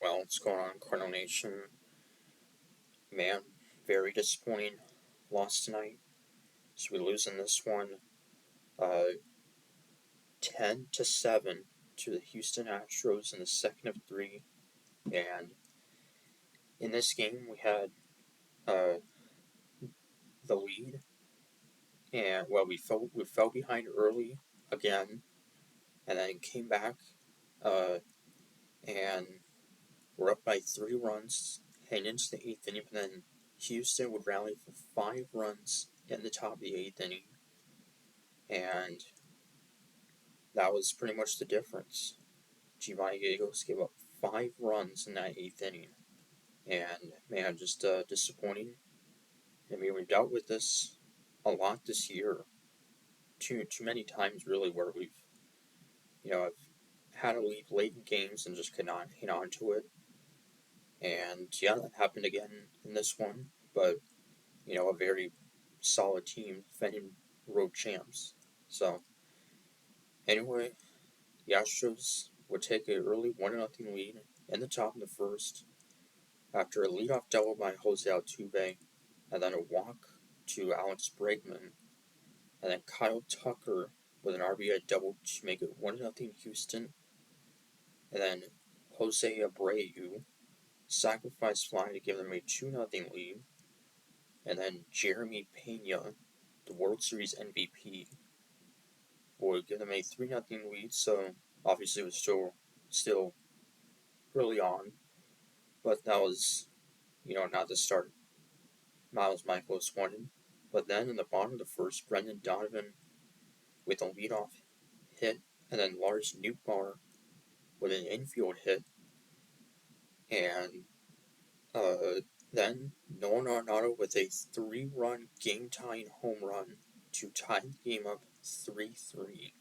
Well, what's going on, Cardinal Nation? Man, very disappointing loss tonight. So we lose in this one, uh, 10-7 to the Houston Astros in the second of three. And in this game, we had uh, the lead, and well, we fell behind early again, and then came back, uh, and we're up by 3 runs heading into the eighth inning. But then Houston would rally for 5 runs in the top of the eighth inning. And that was pretty much the difference. Giovanni Gallegos gave up 5 runs in that eighth inning. And, man, just disappointing. I mean, we've dealt with this a lot this year. Too many times, really, where I've had a lead late in games and just could not hang on to it. And, yeah, that happened again in this one. But, a very solid team defending road champs. So, anyway, the Astros would take an early 1-0 lead in the top of the first after a leadoff double by Jose Altuve, and then a walk to Alex Bregman, and then Kyle Tucker with an RBI double to make it 1-0 Houston, and then Jose Abreu sacrifice fly to give them a 2-0 lead, and then Jeremy Pena, the World Series MVP, would give them a 3-0 lead. So obviously it was still early on, but that was not the start Miles Michaelis wanted. But then in the bottom of the first, Brendan Donovan with a leadoff hit, and then Lars Nootbaar with an infield hit, and then Nolan Arenado with a 3-run game-tying home run to tie the game up 3-3.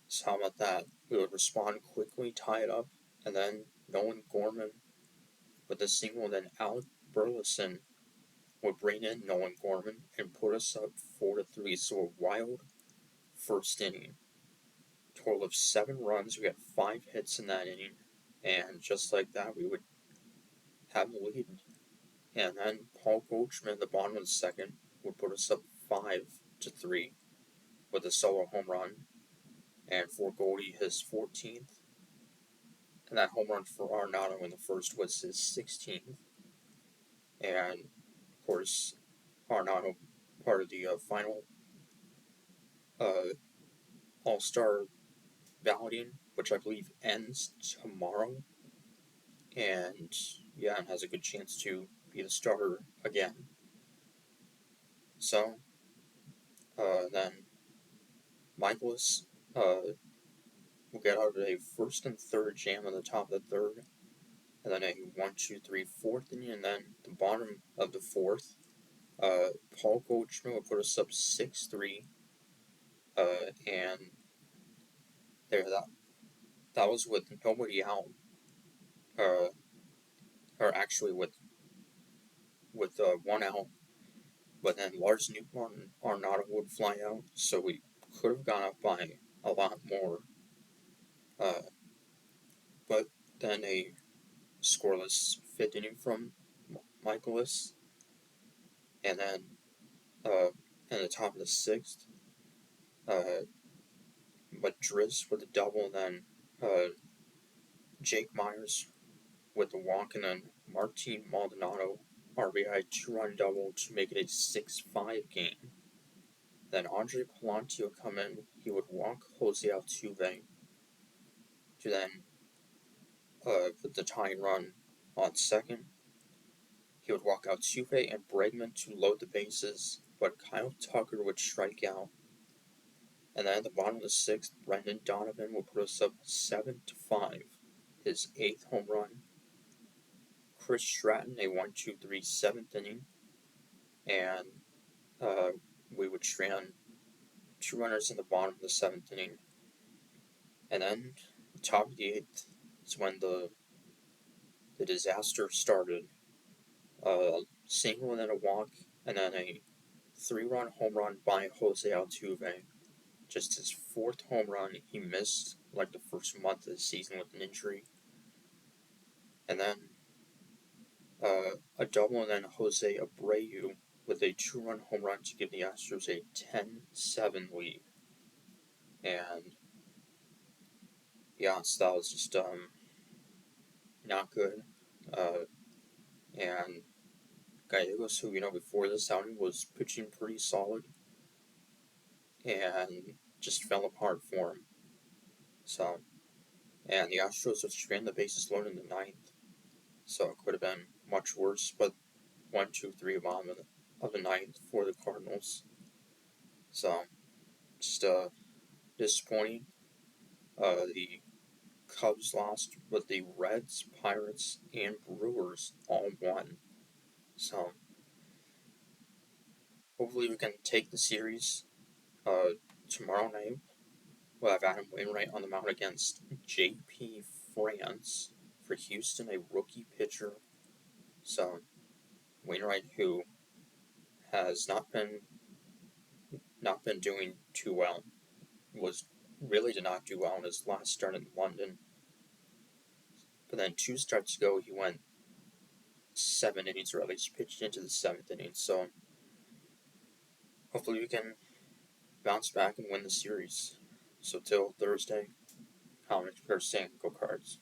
So how about that? We would respond quickly, tie it up, and then Nolan Gorman with a single, and then Alec Burleson would bring in Nolan Gorman and put us up 4-3. So a wild first inning. Total of 7 runs. We got 5 hits in that inning, and just like that, we would have the lead. And then Paul Goldschmidt at the bottom of the second would put us up 5-3 with a solo home run, and for Goldie his 14th, and that home run for Arenado in the first was his 16th, and of course Arenado part of the final All-Star balloting, which I believe ends tomorrow, and has a good chance to be the starter again. So then Michaelis will get out of a first and third jam on the top of the third, and then a 1, 2, 3, fourth inning, and then the bottom of the fourth, Paul Goldschmidt will put us up 6-3, and there that was with nobody out, or actually with 1 out. But then Lars Nootbaar and Arenado would fly out, so we could have gone up by a lot more. But then a scoreless 5th inning from Michaelis, and then in the top of the 6th, but Driss with a double, and then Jake Myers with the walk, and then Martin Maldonado RBI 2-run double to make it a 6-5 game. Then Andre Palante would come in. He would walk Jose Altuve to then put the tying run on second. He would walk Altuve and Bregman to load the bases, but Kyle Tucker would strike out. And then at the bottom of the 6th, Brendan Donovan would put us up 7-5, his 8th home run. Chris Stratton, a 1, 2, 3, 7th inning, and we would strand 2 runners in the bottom of the 7th inning. And then the top of the 8th is when the disaster started. Single and then a walk, and then a 3-run home run by Jose Altuve. Just his 4th home run. He missed like the first month of the season with an injury. And then a double, and then Jose Abreu with a 2-run home run to give the Astros a 10-7 lead. And yeah, so that was just not good. And Gallegos, who before this outing was pitching pretty solid, and just fell apart for him. So, and the Astros just ran the bases loaded in the ninth, so it could have been much worse. But 1, 2, 3 bottom of the ninth for the Cardinals. So, just disappointing. The Cubs lost, but the Reds, Pirates, and Brewers all won. So, hopefully, we can take the series tomorrow night. We'll have Adam Wainwright on the mound against J.P. France for Houston, a rookie pitcher. So, Wainwright, who has not been doing too well, did not do well in his last start in London. But then 2 starts ago, he went 7 innings, or at least pitched into the 7th inning. So, hopefully we can bounce back and win the series. So till Thursday, Colin, saying go Cards.